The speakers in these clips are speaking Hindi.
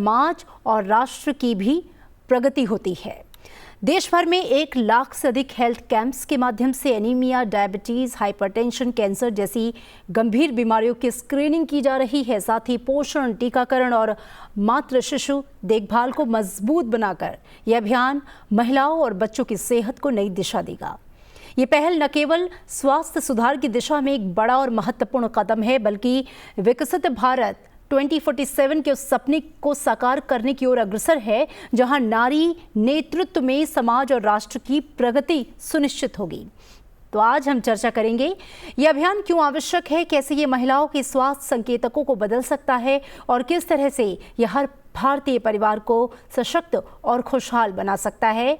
समाज और राष्ट्र की भी प्रगति होती है। देश भर में 1 लाख से अधिक हेल्थ कैंप्स के माध्यम से एनीमिया, डायबिटीज, हाइपरटेंशन, कैंसर जैसी गंभीर बीमारियों की स्क्रीनिंग की जा रही है। साथ ही पोषण, टीकाकरण और मातृ शिशु देखभाल को मजबूत बनाकर यह अभियान महिलाओं और बच्चों की सेहत को नई दिशा देगा। ये पहल न केवल स्वास्थ्य सुधार की दिशा में एक बड़ा और महत्वपूर्ण कदम है, बल्कि विकसित भारत 2047 के उस सपने को साकार करने की ओर अग्रसर है, जहां नारी नेतृत्व में समाज और राष्ट्र की प्रगति सुनिश्चित होगी। तो आज हम चर्चा करेंगे यह अभियान क्यों आवश्यक है, कैसे ये महिलाओं के स्वास्थ्य संकेतकों को बदल सकता है और किस तरह से यह हर भारतीय परिवार को सशक्त और खुशहाल बना सकता है।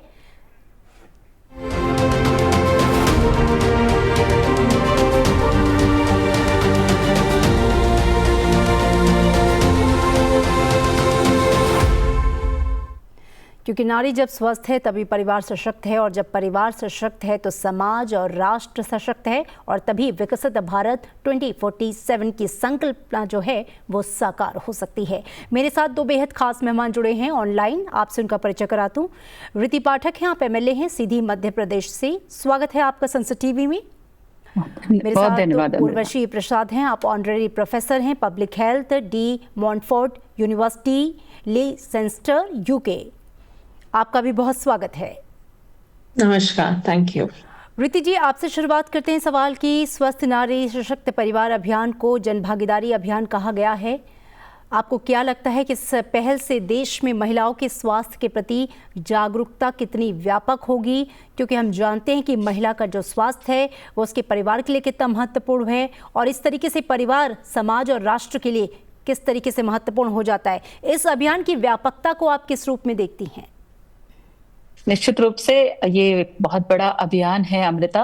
क्योंकि नारी जब स्वस्थ है तभी परिवार सशक्त है, और जब परिवार सशक्त है तो समाज और राष्ट्र सशक्त है, और तभी विकसित भारत 2047 की संकल्पना जो है वो साकार हो सकती है। मेरे साथ 2 बेहद खास मेहमान जुड़े हैं ऑनलाइन, आपसे उनका परिचय कराता हूँ। ऋति पाठक हैं, आप MLA हैं सीधी मध्य प्रदेश से। स्वागत है आपका संसद टीवी में। मेरे साथ उर्वशी प्रसाद हैं, आप ऑनरेरी प्रोफेसर हैं public health, De Montfort University, Leicester, UK। आपका भी बहुत स्वागत है। नमस्कार, थैंक यू। ऋति जी, आपसे शुरुआत करते हैं सवाल की। स्वस्थ नारी सशक्त परिवार अभियान को जनभागीदारी अभियान कहा गया है। आपको क्या लगता है कि इस पहल से देश में महिलाओं के स्वास्थ्य के प्रति जागरूकता कितनी व्यापक होगी? क्योंकि हम जानते हैं कि महिला का जो स्वास्थ्य है वो उसके परिवार के लिए कितना महत्वपूर्ण है, और इस तरीके से परिवार, समाज और राष्ट्र के लिए किस तरीके से महत्वपूर्ण हो जाता है। इस अभियान की व्यापकता को आप किस रूप में देखती हैं? निश्चित रूप से ये बहुत बड़ा अभियान है अमृता,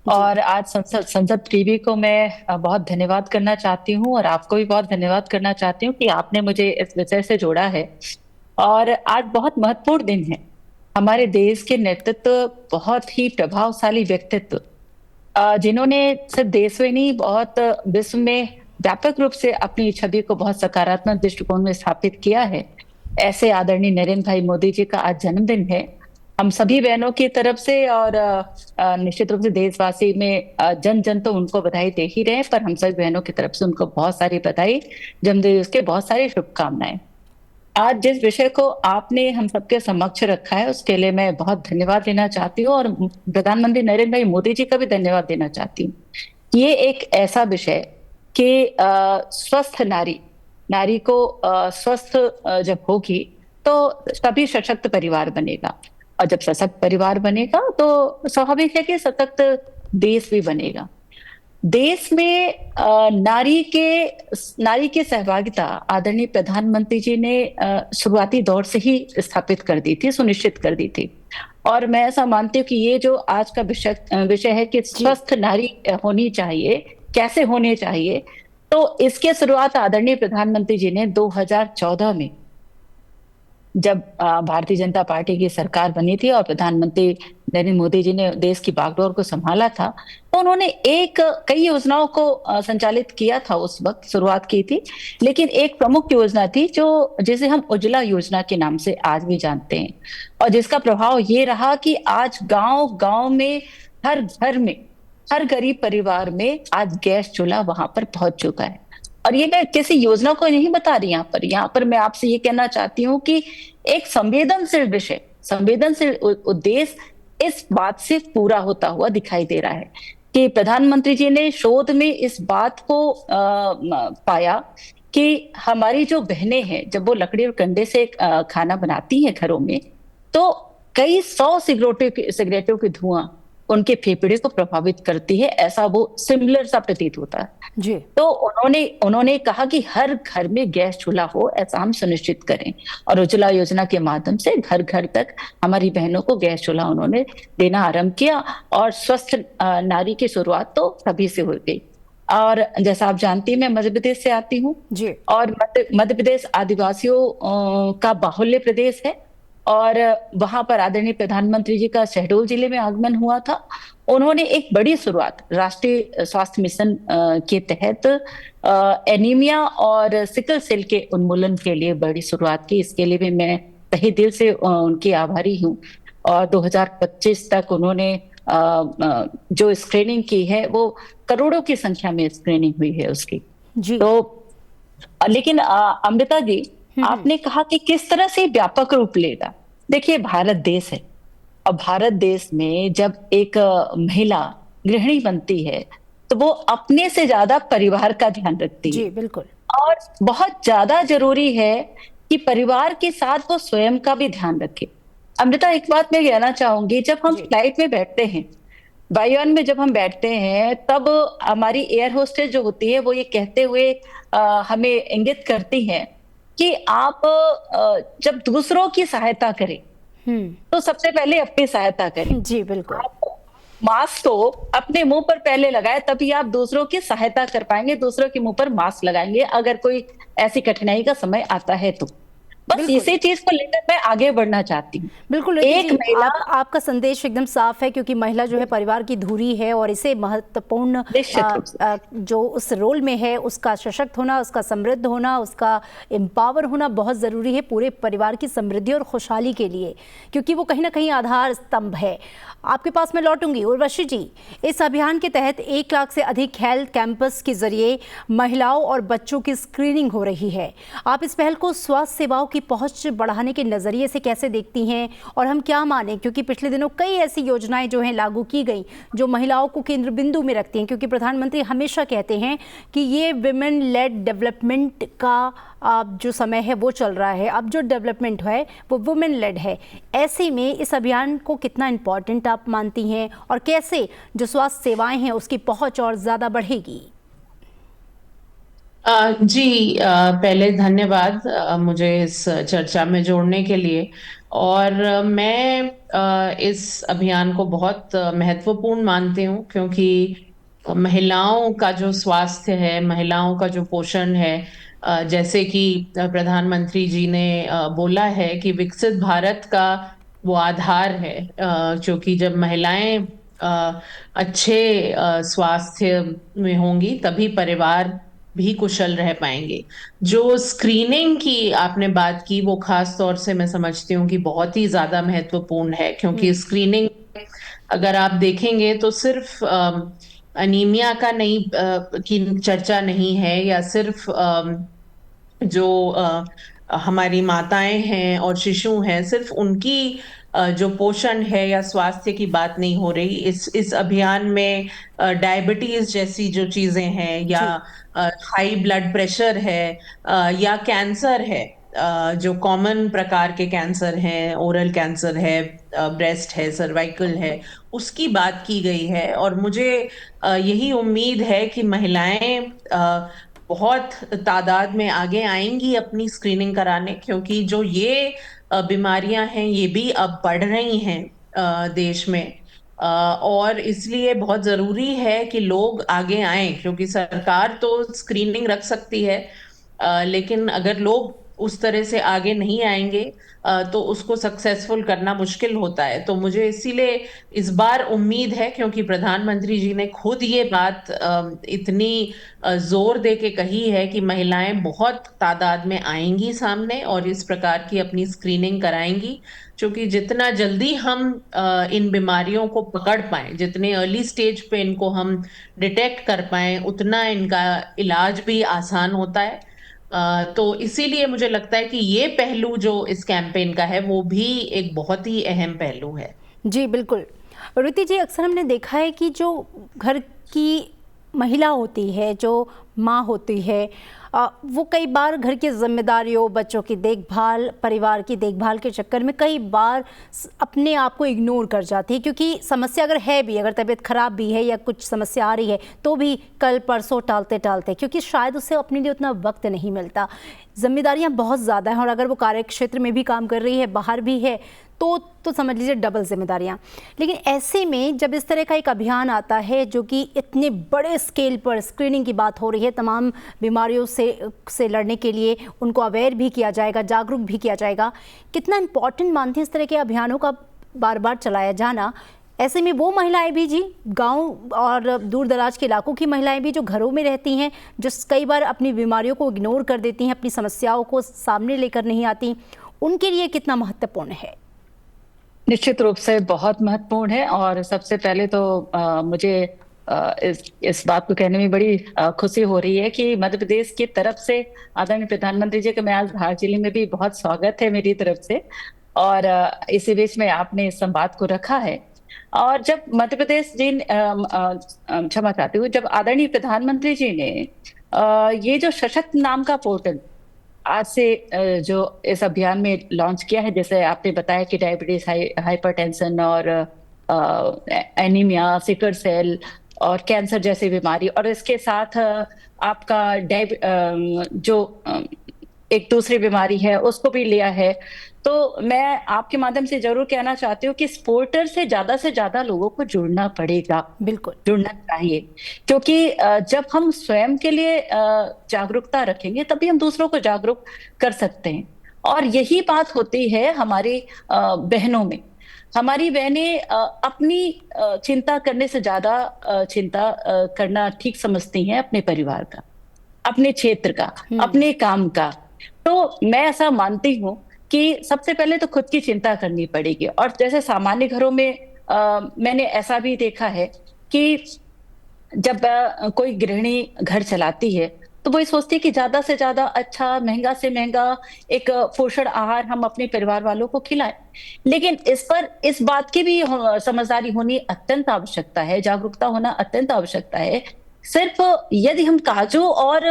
और आज संसद टीवी को मैं बहुत धन्यवाद करना चाहती हूँ, और आपको भी बहुत धन्यवाद करना चाहती हूँ कि आपने मुझे इस विषय से जोड़ा है। और आज बहुत महत्वपूर्ण दिन है। हमारे देश के नेतृत्व बहुत ही प्रभावशाली व्यक्तित्व, जिन्होंने सिर्फ देश में नहीं बहुत विश्व में व्यापक रूप से अपनी छवि को बहुत सकारात्मक दृष्टिकोण में स्थापित किया है, ऐसे आदरणीय नरेंद्र भाई मोदी जी का आज जन्मदिन है। हम सभी बहनों की तरफ से और निश्चित रूप से देशवासी में जन जन तो उनको बधाई दे ही रहे हैं, पर हम सभी बहनों की तरफ से उनको बहुत सारी बधाई, जन्मदिन के बहुत सारी शुभकामनाएं। आज जिस विषय को आपने हम सबके समक्ष रखा है उसके लिए मैं बहुत धन्यवाद देना चाहती हूँ, और प्रधानमंत्री नरेंद्र भाई मोदी जी का भी धन्यवाद देना चाहती हूँ। ये एक ऐसा विषय कि स्वस्थ नारी को स्वस्थ जब होगी तो तभी सशक्त परिवार बनेगा, और जब सशक्त परिवार बनेगा तो स्वाभाविक है कि सशक्त देश भी बनेगा। देश में नारी के सहभागिता आदरणीय प्रधानमंत्री जी ने शुरुआती दौर से ही स्थापित कर दी थी, सुनिश्चित कर दी थी। और मैं ऐसा मानती हूँ कि ये जो आज का विषय है कि स्वस्थ नारी होनी चाहिए, कैसे होने चाहिए, तो इसके शुरुआत आदरणीय प्रधानमंत्री जी ने 2014 में, जब भारतीय जनता पार्टी की सरकार बनी थी और प्रधानमंत्री नरेंद्र मोदी जी ने देश की बागडोर को संभाला था, तो उन्होंने कई योजनाओं को संचालित किया था। उस वक्त शुरुआत की थी, लेकिन एक प्रमुख योजना थी जिसे हम उज्ज्वला योजना के नाम से आज भी जानते हैं, और जिसका प्रभाव ये रहा कि आज गांव में, हर घर में, हर गरीब परिवार में आज गैस चूल्हा वहां पर पहुंच चुका है। और ये मैं किसी योजना को नहीं बता रही यहाँ पर मैं आपसे ये कहना चाहती हूँ कि एक संवेदनशील विषय, संवेदनशील उद्देश्य इस बात से पूरा होता हुआ दिखाई दे रहा है कि प्रधानमंत्री जी ने शोध में इस बात को पाया कि हमारी जो बहनें हैं, जब वो लकड़ी और कंडे से खाना बनाती हैं घरों में, तो कई 100 सिगरेटों की धुआं उनके फेफड़े को प्रभावित करती है, ऐसा वो सिमिलर सा प्रतीत होता है जी। तो उन्होंने कहा कि हर घर में गैस चूल्हा हो, ऐसा हम सुनिश्चित करें, और उज्ज्वला योजना के माध्यम से घर घर तक हमारी बहनों को गैस चूल्हा उन्होंने देना आरंभ किया, और स्वस्थ नारी की शुरुआत तो तभी से हो गई। और जैसा आप जानती हैं मैं मध्य प्रदेश से आती हूँ, और मध्य प्रदेश आदिवासियों का बाहुल्य प्रदेश है, और वहां पर आदरणीय प्रधानमंत्री जी का शहडोल जिले में आगमन हुआ था। उन्होंने एक बड़ी शुरुआत राष्ट्रीय स्वास्थ्य मिशन के तहत एनीमिया और सिकल सेल के उन्मूलन के लिए बड़ी शुरुआत की। इसके लिए भी मैं तहे दिल से उनकी आभारी हूँ। और 2025 तक उन्होंने जो स्क्रीनिंग की है वो करोड़ों की संख्या में स्क्रीनिंग हुई है उसकी। जी। तो लेकिन अमृता जी, आपने कहा कि किस तरह से व्यापक रूप लेगा। देखिए, भारत देश है और भारत देश में जब एक महिला गृहिणी बनती है तो वो अपने से ज्यादा परिवार का ध्यान रखती है। जी बिल्कुल। और बहुत ज्यादा जरूरी है कि परिवार के साथ वो स्वयं का भी ध्यान रखे। अमृता, एक बात मैं कहना चाहूंगी, जब हम फ्लाइट में बैठते हैं, वायुयान में जब हम बैठते हैं, तब हमारी एयर होस्टेस जो होती है वो ये कहते हुए हमें इंगित करती है कि आप जब दूसरों की सहायता करें तो सबसे पहले अपनी सहायता करें। जी बिल्कुल। आप मास्क तो अपने मुंह पर पहले लगाए, तभी आप दूसरों की सहायता कर पाएंगे, दूसरों के मुंह पर मास्क लगाएंगे अगर कोई ऐसी कठिनाई का समय आता है तो। बस इसी चीज को लेकर मैं आगे बढ़ना चाहती हूँ। बिल्कुल एक महिला, आपका संदेश एकदम साफ है, क्योंकि महिला जो है परिवार की धुरी है और इसे महत्वपूर्ण जो उस रोल में है उसका सशक्त होना, उसका समृद्ध होना, उसका एम्पावर होना बहुत ज़रूरी है पूरे परिवार की समृद्धि और खुशहाली के लिए, क्योंकि वो कहीं ना कहीं आधार स्तंभ है। आपके पास मैं लौटूंगी। उर्वशी जी, इस अभियान के तहत 1 लाख से अधिक हेल्थ कैंपस के जरिए महिलाओं और बच्चों की स्क्रीनिंग हो रही है। आप इस पहल को स्वास्थ्य सेवाओं की पहुंच बढ़ाने के नज़रिए से कैसे देखती हैं, और हम क्या माने, क्योंकि पिछले दिनों कई ऐसी योजनाएं जो हैं लागू की गई जो महिलाओं को केंद्र बिंदु में रखती हैं, क्योंकि प्रधानमंत्री हमेशा कहते हैं कि ये विमेन लेड डेवलपमेंट का जो समय है वो चल रहा है, अब जो डेवलपमेंट है वो वुमेन लेड है। ऐसे में इस अभियान को कितना इम्पॉर्टेंट आप मानती हैं, और कैसे जो स्वास्थ्य सेवाएं हैं उसकी पहुंच और ज़्यादा बढ़ेगी? जी, पहले धन्यवाद मुझे इस चर्चा में जोड़ने के लिए। और मैं इस अभियान को बहुत महत्वपूर्ण मानती हूँ, क्योंकि महिलाओं का जो स्वास्थ्य है, महिलाओं का जो पोषण है, जैसे कि प्रधानमंत्री जी ने बोला है कि विकसित भारत का वो आधार है, क्योंकि जब महिलाएं अच्छे स्वास्थ्य में होंगी तभी परिवार भी कुशल रह पाएंगे। जो स्क्रीनिंग की आपने बात की वो खास तौर से मैं समझती हूँ कि बहुत ही ज्यादा महत्वपूर्ण है, क्योंकि स्क्रीनिंग अगर आप देखेंगे तो सिर्फ अनीमिया का नहीं की चर्चा नहीं है, या सिर्फ जो हमारी माताएं हैं और शिशु हैं सिर्फ उनकी जो पोषण है या स्वास्थ्य की बात नहीं हो रही। इस अभियान में डायबिटीज जैसी जो चीजें हैं, या हाई ब्लड प्रेशर है, या कैंसर है, जो कॉमन प्रकार के कैंसर हैं, ओरल कैंसर है, ब्रेस्ट है, सर्वाइकल है, उसकी बात की गई है। और मुझे यही उम्मीद है कि महिलाएं बहुत तादाद में आगे आएंगी अपनी स्क्रीनिंग कराने, क्योंकि जो ये बीमारियां हैं ये भी अब बढ़ रही हैं देश में। और इसलिए बहुत जरूरी है कि लोग आगे आएं, क्योंकि सरकार तो स्क्रीनिंग रख सकती है, लेकिन अगर लोग उस तरह से आगे नहीं आएंगे तो उसको सक्सेसफुल करना मुश्किल होता है। तो मुझे इसीलिए इस बार उम्मीद है, क्योंकि प्रधानमंत्री जी ने खुद ये बात इतनी जोर दे के कही है कि महिलाएं बहुत तादाद में आएंगी सामने और इस प्रकार की अपनी स्क्रीनिंग कराएंगी, क्योंकि जितना जल्दी हम इन बीमारियों को पकड़ पाएं, जितने अर्ली स्टेज पे इनको हम डिटेक्ट कर पाएं, उतना इनका इलाज भी आसान होता है। तो इसीलिए मुझे लगता है कि ये पहलू जो इस कैंपेन का है वो भी एक बहुत ही अहम पहलू है। जी बिल्कुल। ऋति जी, अक्सर हमने देखा है कि जो घर की महिला होती है, जो माँ होती है, वो कई बार घर की जिम्मेदारियों, बच्चों की देखभाल, परिवार की देखभाल के चक्कर में कई बार अपने आप को इग्नोर कर जाती है, क्योंकि समस्या अगर है भी, अगर तबीयत खराब भी है या कुछ समस्या आ रही है तो भी कल परसों टालते टालते, क्योंकि शायद उसे अपने लिए उतना वक्त नहीं मिलता। जिम्मेदारियां बहुत ज़्यादा हैं, और अगर वो कार्य क्षेत्र में भी काम कर रही है, बाहर भी है, तो समझ लीजिए डबल जिम्मेदारियां। लेकिन ऐसे में जब इस तरह का एक अभियान आता है जो कि इतने बड़े स्केल पर स्क्रीनिंग की बात हो रही है, तमाम बीमारियों से लड़ने के लिए उनको अवेयर भी किया जाएगा, जागरूक भी किया जाएगा, कितना इम्पॉर्टेंट मानते हैं इस तरह के अभियानों का बार बार चलाया जाना? ऐसे में वो महिलाएं भी जी, गांव और दूर दराज के इलाकों की महिलाएं भी जो घरों में रहती हैं, जो कई बार अपनी बीमारियों को इग्नोर कर देती हैं, अपनी समस्याओं को सामने लेकर नहीं आती, उनके लिए कितना महत्वपूर्ण है? निश्चित रूप से बहुत महत्वपूर्ण है। और सबसे पहले तो मुझे इस बात को कहने में बड़ी खुशी हो रही है कि मध्य प्रदेश की तरफ से आदरणीय प्रधानमंत्री जी का मैं आज धार जिले में भी बहुत स्वागत है मेरी तरफ से। और इसी बीच में आपने इस संवाद को रखा है। और जब मध्य प्रदेश जी क्षमा चाहती हूँ, जब आदरणीय प्रधानमंत्री जी ने ये जो सशक्त नाम का पोर्टल आज से जो इस अभियान में लॉन्च किया है, जैसे आपने बताया कि डायबिटीज, हाइपरटेंशन और एनीमिया, सिकल सेल और कैंसर जैसी बीमारी, और इसके साथ आपका जो एक दूसरी बीमारी है उसको भी लिया है। तो मैं आपके माध्यम से जरूर कहना चाहती हूँ कि इस पोर्टल से ज्यादा लोगों को जुड़ना पड़ेगा, बिल्कुल जुड़ना चाहिए, क्योंकि जब हम स्वयं के लिए जागरूकता रखेंगे तभी हम दूसरों को जागरूक कर सकते हैं। और यही बात होती है हमारी बहनों में। हमारी बहनें अपनी चिंता करने से ज्यादा चिंता करना ठीक समझती हैं अपने परिवार का, अपने क्षेत्र का, अपने काम का। तो मैं ऐसा मानती हूँ कि सबसे पहले तो खुद की चिंता करनी पड़ेगी। और जैसे सामान्य घरों में मैंने ऐसा भी देखा है कि जब कोई गृहिणी घर चलाती है तो वो ये सोचती है कि ज्यादा से ज्यादा अच्छा, महंगा से महंगा एक पोषण आहार हम अपने परिवार वालों को खिलाएं। लेकिन इस बात की भी समझदारी होनी अत्यंत आवश्यकता है, जागरूकता होना अत्यंत आवश्यकता है। सिर्फ यदि हम काजू और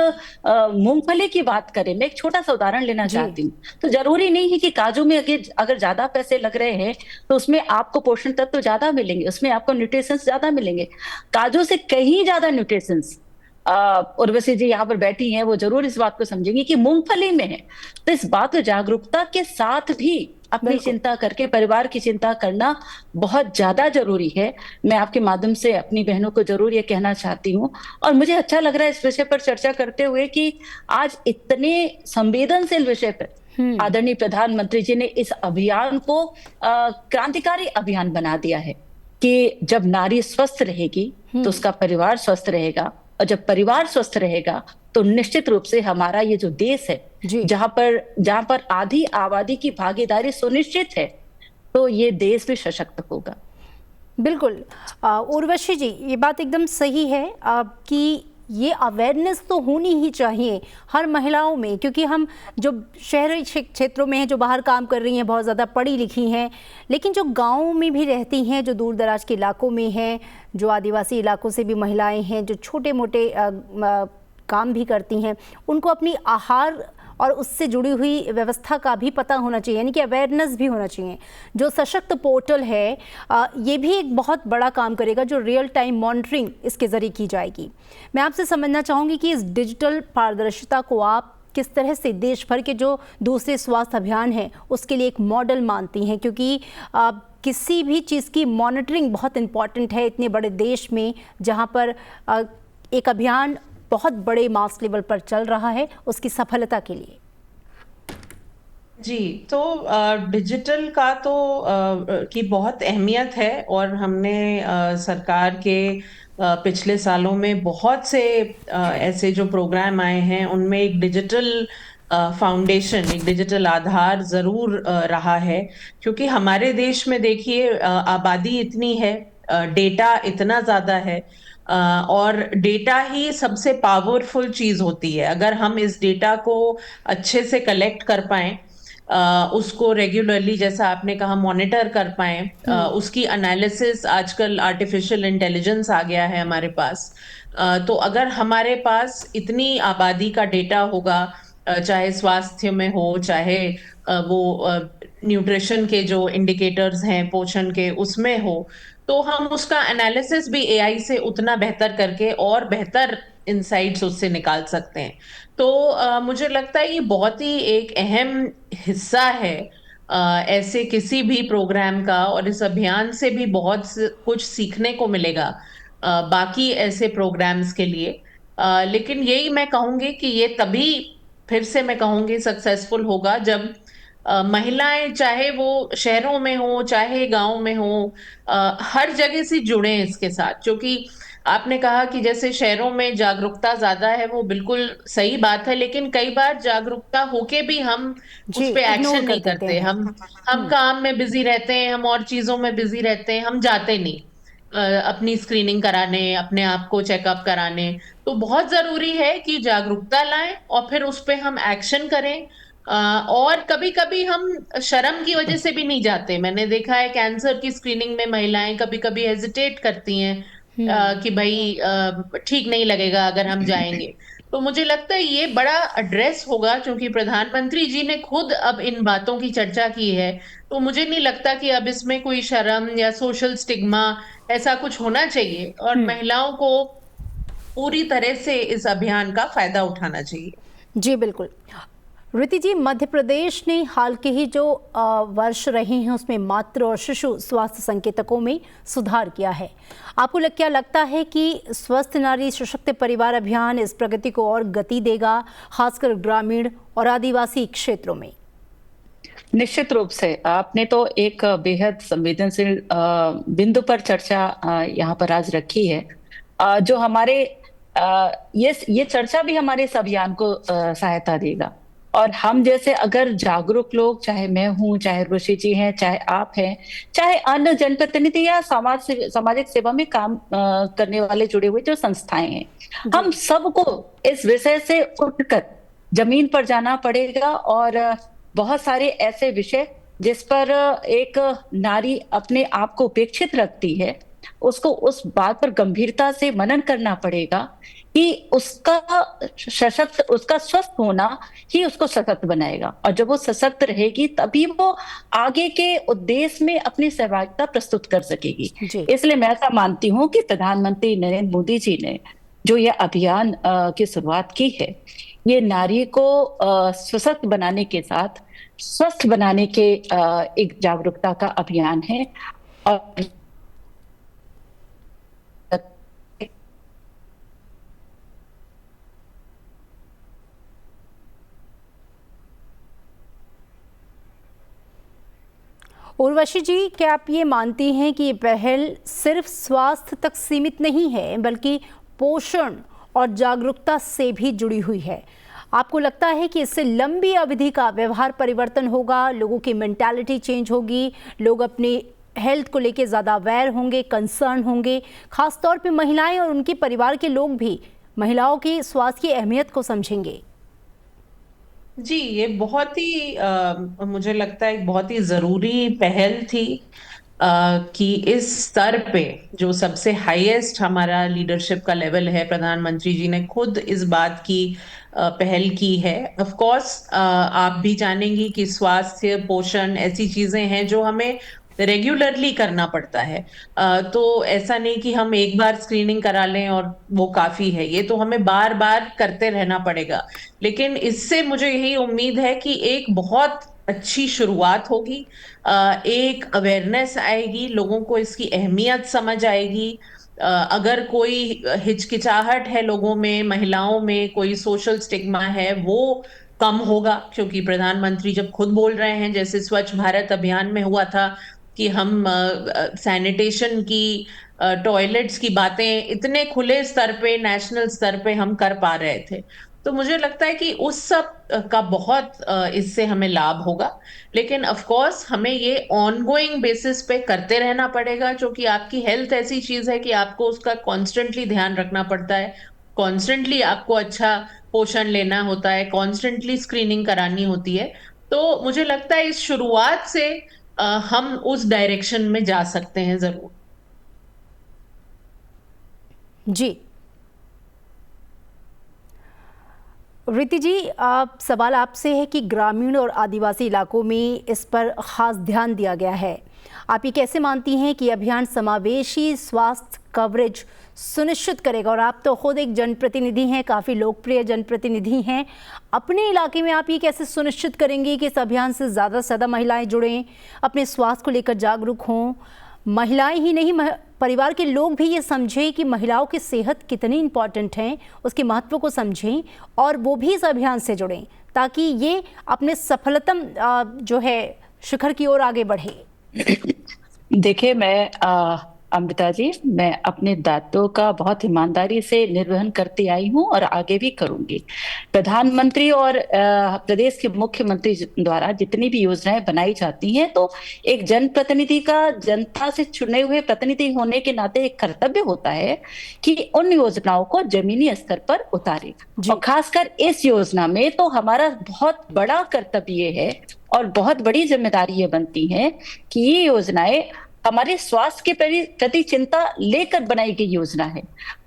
मूंगफली की बात करें, मैं एक छोटा सा उदाहरण लेना चाहती हूँ, तो जरूरी नहीं है कि काजू में अगर ज्यादा पैसे लग रहे हैं तो उसमें आपको पोषण तत्व तो ज्यादा मिलेंगे, उसमें आपको न्यूट्रिशंस ज्यादा मिलेंगे। काजू से कहीं ज्यादा न्यूट्रिशंस उर्वशी जी यहाँ पर बैठी हैं, वो जरूर इस बात को समझेंगी कि मूंगफली में है। तो इस बात को जागरूकता के साथ भी अपनी चिंता करके परिवार की चिंता करना बहुत ज्यादा जरूरी है। मैं आपके माध्यम से अपनी बहनों को जरूर ये कहना चाहती हूँ। और मुझे अच्छा लग रहा है इस विषय पर चर्चा करते हुए कि आज इतने संवेदनशील विषय पर आदरणीय प्रधानमंत्री जी ने इस अभियान को क्रांतिकारी अभियान बना दिया है कि जब नारी स्वस्थ रहेगी तो उसका परिवार स्वस्थ रहेगा, और जब परिवार स्वस्थ रहेगा तो निश्चित रूप से हमारा ये जो देश है, जहां पर आधी आबादी की भागीदारी सुनिश्चित है, तो ये देश भी सशक्त होगा। बिल्कुल उर्वशी जी, ये बात एकदम सही है कि ये अवेयरनेस तो होनी ही चाहिए हर महिलाओं में, क्योंकि हम जो शहरी क्षेत्रों में हैं, जो बाहर काम कर रही हैं, बहुत ज़्यादा पढ़ी लिखी हैं, लेकिन जो गाँव में भी रहती हैं, जो दूर दराज के इलाकों में हैं, जो आदिवासी इलाकों से भी महिलाएं हैं, जो छोटे मोटे काम भी करती हैं, उनको अपनी आहार और उससे जुड़ी हुई व्यवस्था का भी पता होना चाहिए, यानी कि अवेयरनेस भी होना चाहिए। जो सशक्त पोर्टल है ये भी एक बहुत बड़ा काम करेगा, जो रियल टाइम मॉनिटरिंग इसके ज़रिए की जाएगी। मैं आपसे समझना चाहूँगी कि इस डिजिटल पारदर्शिता को आप किस तरह से देश भर के जो दूसरे स्वास्थ्य अभियान हैं उसके लिए एक मॉडल मानती हैं, क्योंकि किसी भी चीज़ की मॉनिटरिंग बहुत इम्पॉर्टेंट है इतने बड़े देश में, जहाँ पर एक अभियान बहुत बड़े मास लेवल पर चल रहा है, उसकी सफलता के लिए। जी, तो डिजिटल का तो की बहुत अहमियत है, और हमने सरकार के पिछले सालों में बहुत से ऐसे जो प्रोग्राम आए हैं उनमें एक डिजिटल फाउंडेशन, एक डिजिटल आधार जरूर रहा है। क्योंकि हमारे देश में देखिए आबादी इतनी है, डेटा इतना ज्यादा है, और डेटा ही सबसे पावरफुल चीज होती है। अगर हम इस डेटा को अच्छे से कलेक्ट कर पाएं, उसको रेगुलरली, जैसा आपने कहा, मॉनिटर कर पाएं, उसकी एनालिसिस, आजकल आर्टिफिशियल इंटेलिजेंस आ गया है हमारे पास, तो अगर हमारे पास इतनी आबादी का डेटा होगा, चाहे स्वास्थ्य में हो, चाहे वो न्यूट्रिशन के जो इंडिकेटर्स हैं पोषण के उसमें हो, तो हम उसका एनालिसिस भी एआई से उतना बेहतर करके और बेहतर इंसाइट्स उससे निकाल सकते हैं। तो मुझे लगता है ये बहुत ही एक अहम हिस्सा है ऐसे किसी भी प्रोग्राम का, और इस अभियान से भी बहुत कुछ सीखने को मिलेगा बाकी ऐसे प्रोग्राम्स के लिए। लेकिन यही मैं कहूंगी कि ये तभी, फिर से मैं कहूंगी, सक्सेसफुल होगा जब महिलाएं, चाहे वो शहरों में हो चाहे गांव में हो, हर जगह से जुड़े इसके साथ। क्योंकि आपने कहा कि जैसे शहरों में जागरूकता ज्यादा है, वो बिल्कुल सही बात है, लेकिन कई बार जागरूकता होके भी हम जी, उस पे इग्नोर एक्शन कर नहीं देते करते। हैं। हम काम में बिजी रहते हैं, हम और चीजों में बिजी रहते हैं, हम जाते नहीं अपनी स्क्रीनिंग कराने, अपने आप को चेकअप कराने। तो बहुत जरूरी है कि जागरूकता लाएं और फिर उस पे हम एक्शन करें। और कभी कभी हम शर्म की वजह से भी नहीं जाते। मैंने देखा है कैंसर की स्क्रीनिंग में महिलाएं कभी कभी हेजिटेट करती हैं कि भाई ठीक नहीं लगेगा अगर हम जाएंगे। तो मुझे लगता है ये बड़ा एड्रेस होगा, क्योंकि प्रधानमंत्री जी ने खुद अब इन बातों की चर्चा की है। तो मुझे नहीं लगता कि अब इसमें कोई शर्म या सोशल स्टिग्मा ऐसा कुछ होना चाहिए, और महिलाओं को पूरी तरह से इस अभियान का फायदा उठाना चाहिए। जी बिल्कुल। ऋति जी, मध्य प्रदेश ने हाल के ही जो वर्ष रहे हैं उसमें मातृ और शिशु स्वास्थ्य संकेतकों में सुधार किया है। आपको क्या लगता है कि स्वस्थ नारी सशक्त परिवार अभियान इस प्रगति को और गति देगा, खासकर ग्रामीण और आदिवासी क्षेत्रों में? निश्चित रूप से आपने तो एक बेहद संवेदनशील बिंदु पर चर्चा यहाँ पर आज रखी है। जो हमारे ये चर्चा भी हमारे इस अभियान को सहायता देगा। और हम जैसे अगर जागरूक लोग, चाहे मैं हूं, चाहे ऋषि जी हैं, चाहे आप हैं, चाहे अन्य जनप्रतिनिधि या सामाजिक सेवा में काम करने वाले जुड़े हुए जो संस्थाएं हैं, हम सबको इस विषय से उठकर जमीन पर जाना पड़ेगा। और बहुत सारे ऐसे विषय जिस पर एक नारी अपने आप को उपेक्षित रखती है, उसको उस बात पर गंभीरता से मनन करना पड़ेगा कि उसका स्वस्थ होना ही उसको सशक्त बनाएगा। और जब वो सशक्त रहेगी तभी वो आगे के उद्देश्य में अपनी सहभागिता प्रस्तुत कर सकेगी। इसलिए मैं ऐसा मानती हूँ कि प्रधानमंत्री नरेंद्र मोदी जी ने जो ये अभियान की शुरुआत की है, ये नारी को सशक्त बनाने के साथ स्वस्थ बनाने के एक जागरूकता का अभियान है। और उर्वशी जी, क्या आप ये मानती हैं कि ये पहल सिर्फ स्वास्थ्य तक सीमित नहीं है, बल्कि पोषण और जागरूकता से भी जुड़ी हुई है? आपको लगता है कि इससे लंबी अवधि का व्यवहार परिवर्तन होगा, लोगों की मेंटालिटी चेंज होगी, लोग अपनी हेल्थ को लेके ज़्यादा अवेयर होंगे, कंसर्न होंगे, खासतौर पे महिलाएं और उनके परिवार के लोग भी महिलाओं की स्वास्थ्य की अहमियत को समझेंगे? जी, ये बहुत ही मुझे लगता है एक बहुत ही जरूरी पहल थी कि इस स्तर पे जो सबसे हाईएस्ट हमारा लीडरशिप का लेवल है, प्रधानमंत्री जी ने खुद इस बात की पहल की है। ऑफ कोर्स आप भी जानेंगी कि स्वास्थ्य, पोषण ऐसी चीजें हैं जो हमें रेगुलरली करना पड़ता है। तो ऐसा नहीं कि हम एक बार स्क्रीनिंग करा लें और वो काफी है, ये तो हमें बार बार करते रहना पड़ेगा। लेकिन इससे मुझे यही उम्मीद है कि एक बहुत अच्छी शुरुआत होगी, एक अवेयरनेस आएगी, लोगों को इसकी अहमियत समझ आएगी। अगर कोई हिचकिचाहट है लोगों में, महिलाओं में कोई सोशल स्टिग्मा है, वो कम होगा। क्योंकि प्रधानमंत्री जब खुद बोल रहे हैं, जैसे स्वच्छ भारत अभियान में हुआ था कि हम सैनिटेशन की, टॉयलेट्स की बातें इतने खुले स्तर पे, नेशनल स्तर पे हम कर पा रहे थे। तो मुझे लगता है कि उस सब का बहुत इससे हमें लाभ होगा। लेकिन ऑफ कोर्स हमें ये ऑनगोइंग बेसिस पे करते रहना पड़ेगा, क्योंकि आपकी हेल्थ ऐसी चीज है कि आपको उसका कॉन्स्टेंटली ध्यान रखना पड़ता है। कॉन्स्टेंटली आपको अच्छा पोषण लेना होता है, कॉन्स्टेंटली स्क्रीनिंग करानी होती है। तो मुझे लगता है इस शुरुआत से हम उस डायरेक्शन में जा सकते हैं जरूर। जी रीति जी, सवाल आपसे है कि ग्रामीण और आदिवासी इलाकों में इस पर खास ध्यान दिया गया है। आप ये कैसे मानती हैं कि अभियान समावेशी स्वास्थ्य कवरेज सुनिश्चित करेगा? और आप तो खुद एक जनप्रतिनिधि हैं, काफ़ी लोकप्रिय जनप्रतिनिधि हैं। अपने इलाके में आप ये कैसे सुनिश्चित करेंगे कि इस अभियान से ज़्यादा महिलाएं जुड़ें, अपने स्वास्थ्य को लेकर जागरूक हों? महिलाएं ही नहीं, परिवार के लोग भी ये समझें कि महिलाओं की सेहत कितनी इम्पॉर्टेंट है, उसके महत्व को समझें और वो भी इस अभियान से जुड़ें, ताकि ये अपने सफलतम जो है शिखर की ओर आगे बढ़े। देखिए, मैं अमृता जी, मैं अपने दायित्वों का बहुत ईमानदारी से निर्वहन करती आई हूं और आगे भी करूंगी। प्रधानमंत्री और प्रदेश के मुख्यमंत्री द्वारा जितनी भी योजनाएं बनाई जाती हैं, तो एक जनप्रतिनिधि का जनता से चुने हुए प्रतिनिधि होने के नाते एक कर्तव्य होता है कि उन योजनाओं को जमीनी स्तर पर उतारे। और खासकर इस योजना में तो हमारा बहुत बड़ा कर्तव्य है और बहुत बड़ी जिम्मेदारी ये बनती है कि ये योजनाएं हमारे स्वास्थ्य के प्रति चिंता लेकर बनाई गई योजना है।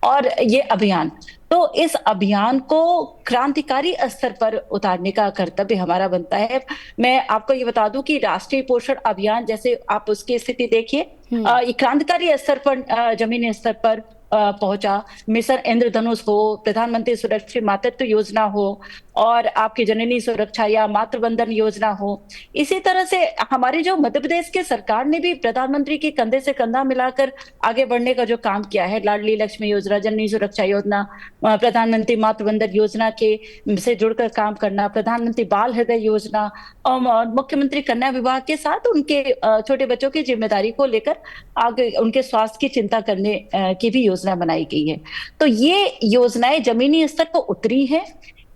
और ये अभियान, तो इस अभियान को क्रांतिकारी स्तर पर उतारने का कर्तव्य हमारा बनता है। मैं आपको ये बता दूं कि राष्ट्रीय पोषण अभियान, जैसे आप उसकी स्थिति देखिए, ये क्रांतिकारी स्तर पर, जमीनी स्तर पर पहुंचा। मिशन इंद्रधनुष हो, प्रधानमंत्री सुरक्षित मातृत्व योजना हो, और आपकी जननी सुरक्षा या मातृवंदन योजना हो। इसी तरह से हमारे जो मध्य प्रदेश के सरकार ने भी प्रधानमंत्री के कंधे से कंधा मिलाकर आगे बढ़ने का जो काम किया है, लाडली लक्ष्मी योजना, जननी सुरक्षा योजना, प्रधानमंत्री मातृवंदन योजना के से जुड़कर काम करना, प्रधानमंत्री बाल हृदय योजना, और मुख्यमंत्री कन्या विभाग के साथ उनके छोटे बच्चों की जिम्मेदारी को लेकर आगे उनके स्वास्थ्य की चिंता करने की भी योजना बनाई गई है। तो ये योजनाएं जमीनी स्तर पर उतरी है,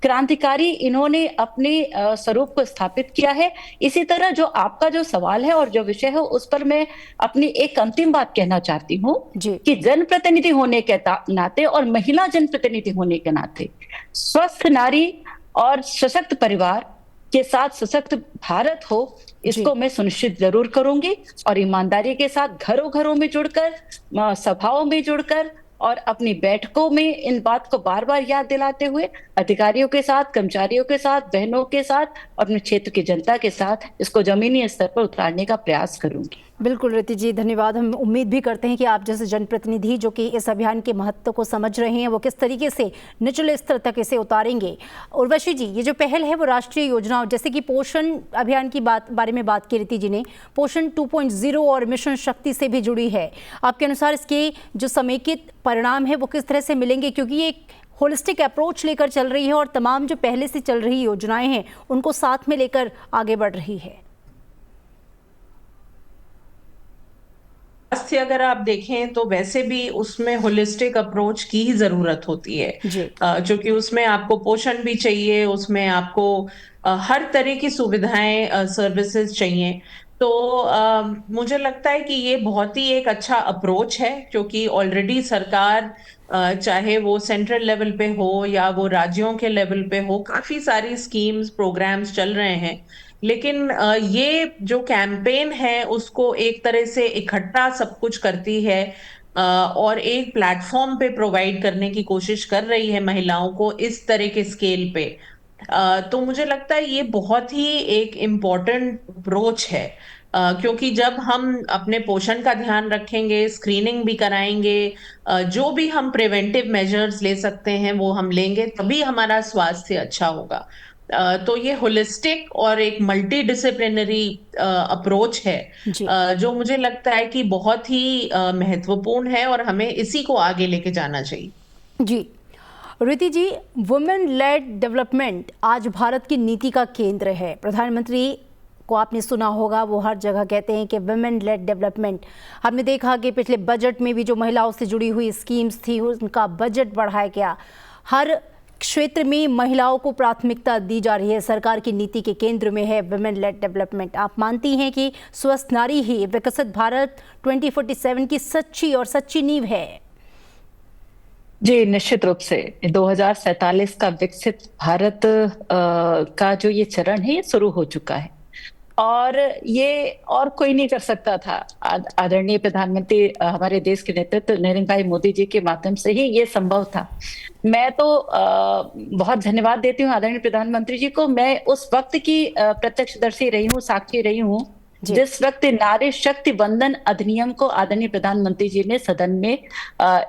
क्रांतिकारी इन्होंने अपने स्वरूप को स्थापित किया है। इसी तरह जो आपका जो सवाल है और जो विषय है, उस पर मैं अपनी एक अंतिम बात कहना चाहती हूँ कि जनप्रतिनिधि होने के नाते और महिला जनप्रतिनिधि होने के नाते स्वस्थ नारी और सशक्त परिवार के साथ सशक्त भारत हो, इसको मैं सुनिश्चित जरूर करूंगी। और ईमानदारी के साथ घरों घरों में जुड़कर, सभाओं में जुड़कर और अपनी बैठकों में इन बात को बार बार याद दिलाते हुए अधिकारियों के साथ, कर्मचारियों के साथ, बहनों के साथ और अपने क्षेत्र की जनता के साथ इसको जमीनी स्तर पर उतारने का प्रयास करूंगी। बिल्कुल रीति जी, धन्यवाद। हम उम्मीद भी करते हैं कि आप जैसे जनप्रतिनिधि जो कि इस अभियान के महत्व को समझ रहे हैं, वो किस तरीके से निचले स्तर तक इसे उतारेंगे। उर्वशी जी, ये जो पहल है वो राष्ट्रीय योजना, जैसे कि पोषण अभियान की बारे में बात की रीति जी ने, पोषण 2.0 और मिशन शक्ति से भी जुड़ी है। आपके अनुसार इसके जो समेकित परिणाम है वो किस तरह से मिलेंगे, क्योंकि ये एक होलिस्टिक अप्रोच लेकर चल रही है और तमाम जो पहले से चल रही योजनाएं हैं उनको साथ में लेकर आगे बढ़ रही है। स्वास्थ्य अगर आप देखें तो वैसे भी उसमें होलिस्टिक अप्रोच की ही जरूरत होती है, क्योंकि उसमें आपको पोषण भी चाहिए, उसमें आपको हर तरह की सुविधाएं, सर्विसेज चाहिए। तो मुझे लगता है कि ये बहुत ही एक अच्छा अप्रोच है, क्योंकि ऑलरेडी सरकार, चाहे वो सेंट्रल लेवल पे हो या वो राज्यों के लेवल पे हो, काफी सारी स्कीम्स, प्रोग्राम्स चल रहे हैं। लेकिन ये जो कैंपेन है उसको एक तरह से इकट्ठा सब कुछ करती है और एक प्लेटफॉर्म पे प्रोवाइड करने की कोशिश कर रही है महिलाओं को इस तरह के स्केल पे। तो मुझे लगता है ये बहुत ही एक इम्पोर्टेंट अप्रोच है, क्योंकि जब हम अपने पोषण का ध्यान रखेंगे, स्क्रीनिंग भी कराएंगे, जो भी हम प्रिवेंटिव मेजर्स ले सकते हैं वो हम लेंगे, तभी हमारा स्वास्थ्य अच्छा होगा। तो ये होलिस्टिक और एक मल्टी डिसिप्लिनरी अप्रोच है, जो मुझे लगता है कि बहुत ही महत्वपूर्ण है और हमें इसी को आगे लेके जाना चाहिए। जी रीति जी, वुमेन लेड डेवलपमेंट आज भारत की नीति का केंद्र है। प्रधानमंत्री को आपने सुना होगा, वो हर जगह कहते हैं कि वुमेन लेड डेवलपमेंट। हमने देखा कि पिछले बजट में भी जो महिलाओं से जुड़ी हुई स्कीम्स थी उनका बजट बढ़ाया गया। हर क्षेत्र में महिलाओं को प्राथमिकता दी जा रही है। सरकार की नीति के केंद्र में है वुमेन लेड डेवलपमेंट। आप मानती हैं कि स्वस्थ नारी ही विकसित भारत 2047 की सच्ची और सच्ची नींव है? जी, निश्चित रूप से 2047 का विकसित भारत का जो ये चरण है ये शुरू हो चुका है। और ये और कोई नहीं कर सकता था। आदरणीय प्रधानमंत्री हमारे देश के नेतृत्व नरेंद्र भाई मोदी जी के माध्यम से ही ये संभव था। मैं तो बहुत धन्यवाद देती हूँ आदरणीय प्रधानमंत्री जी को। मैं उस वक्त की प्रत्यक्षदर्शी रही हूँ, साक्षी रही हूँ, जिस वक्त नारी शक्ति वंदन अधिनियम को आदरणीय प्रधानमंत्री जी ने सदन में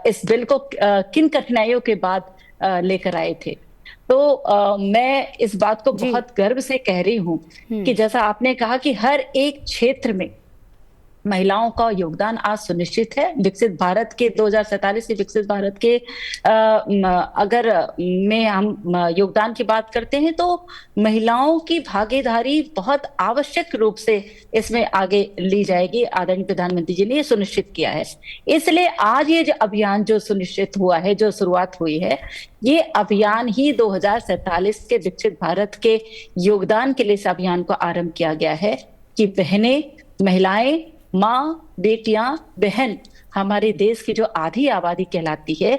इस बिल को किन कठिनाइयों के बाद लेकर आए थे। तो मैं इस बात को बहुत गर्व से कह रही हूँ कि जैसा आपने कहा कि हर एक क्षेत्र में महिलाओं का योगदान आज सुनिश्चित है। विकसित भारत के 2047 के विकसित भारत के अगर में हम योगदान की बात करते हैं तो महिलाओं की भागीदारी बहुत आवश्यक रूप से इसमें आगे ली जाएगी। आदरणीय प्रधानमंत्री जी ने ये सुनिश्चित किया है। इसलिए आज ये जो अभियान जो सुनिश्चित हुआ है, जो शुरुआत हुई है, ये अभियान ही 2047 के विकसित भारत के योगदान के लिए इस अभियान को आरंभ किया गया है कि बहनें, महिलाएं, माँ, बेटियां, बहन हमारे देश की जो आधी आबादी कहलाती है,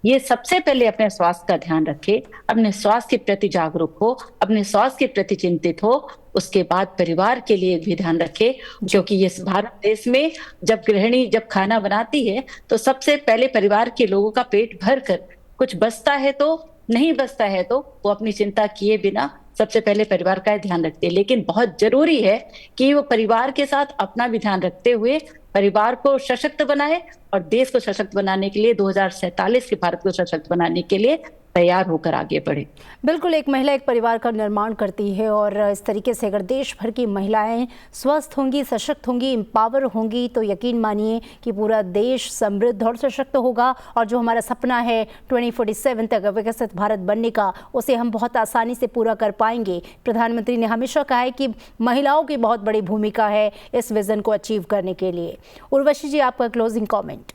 ये सबसे पहले अपने स्वास्थ्य का ध्यान रखे, अपने स्वास्थ्य के प्रति जागरूक हो, अपने स्वास्थ्य के प्रति चिंतित हो, उसके बाद परिवार के लिए भी ध्यान रखे। क्योंकि ये भारत देश में जब गृहिणी जब खाना बनाती है तो सबसे पहले परिवार के लोगों का पेट भर कर, कुछ बचता है तो नहीं बचता है तो वो अपनी चिंता किए बिना सबसे पहले परिवार का ध्यान रखते हैं। लेकिन बहुत जरूरी है कि वो परिवार के साथ अपना भी ध्यान रखते हुए परिवार को सशक्त बनाए और देश को सशक्त बनाने के लिए 2047 के भारत को सशक्त बनाने के लिए तैयार होकर आगे बढ़े। बिल्कुल, एक महिला एक परिवार का निर्माण करती है और इस तरीके से अगर देश भर की महिलाएं स्वस्थ होंगी, सशक्त होंगी, एम्पावर होंगी तो यकीन मानिए कि पूरा देश समृद्ध और सशक्त होगा। और जो हमारा सपना है 2047 तक विकसित भारत बनने का, उसे हम बहुत आसानी से पूरा कर पाएंगे। प्रधानमंत्री ने हमेशा कहा है कि महिलाओं की बहुत बड़ी भूमिका है इस विजन को अचीव करने के लिए। उर्वशी जी, आपका क्लोजिंग कॉमेंट।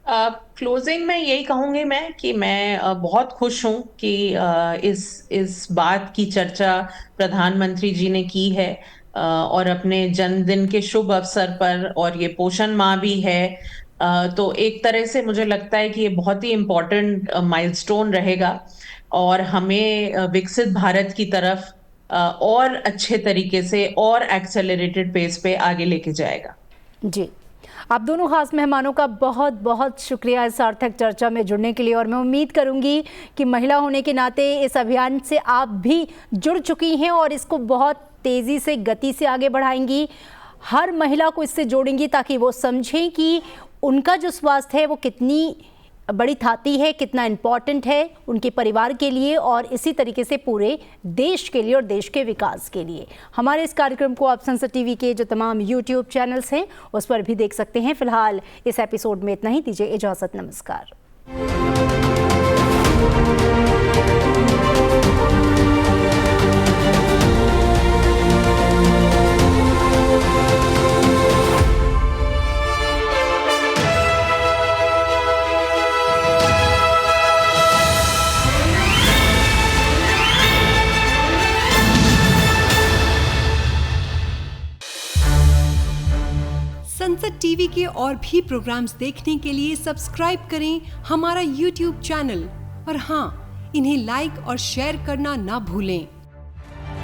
क्लोजिंग में यही कहूंगी मैं कि मैं बहुत खुश हूं कि इस बात की चर्चा प्रधानमंत्री जी ने की है और अपने जन्मदिन के शुभ अवसर पर, और ये पोषण माह भी है, तो एक तरह से मुझे लगता है कि ये बहुत ही इम्पोर्टेंट माइलस्टोन रहेगा और हमें विकसित भारत की तरफ और अच्छे तरीके से और एक्सेलरेटेड पेस पे आगे लेके जाएगा। जी, आप दोनों खास मेहमानों का बहुत बहुत शुक्रिया इस सार्थक चर्चा में जुड़ने के लिए। और मैं उम्मीद करूंगी कि महिला होने के नाते इस अभियान से आप भी जुड़ चुकी हैं और इसको बहुत तेज़ी से, गति से आगे बढ़ाएंगी, हर महिला को इससे जोड़ेंगी ताकि वो समझें कि उनका जो स्वास्थ्य है वो कितनी बड़ी थाती है, कितना इम्पॉर्टेंट है उनके परिवार के लिए और इसी तरीके से पूरे देश के लिए और देश के विकास के लिए। हमारे इस कार्यक्रम को आप संसद टीवी के जो तमाम यूट्यूब चैनल्स हैं उस पर भी देख सकते हैं। फिलहाल इस एपिसोड में इतना ही, दीजिए इजाज़त, नमस्कार। संसद टीवी के और भी प्रोग्राम्स देखने के लिए सब्सक्राइब करें हमारा यूट्यूब चैनल और हाँ, इन्हें लाइक और शेयर करना ना भूलें।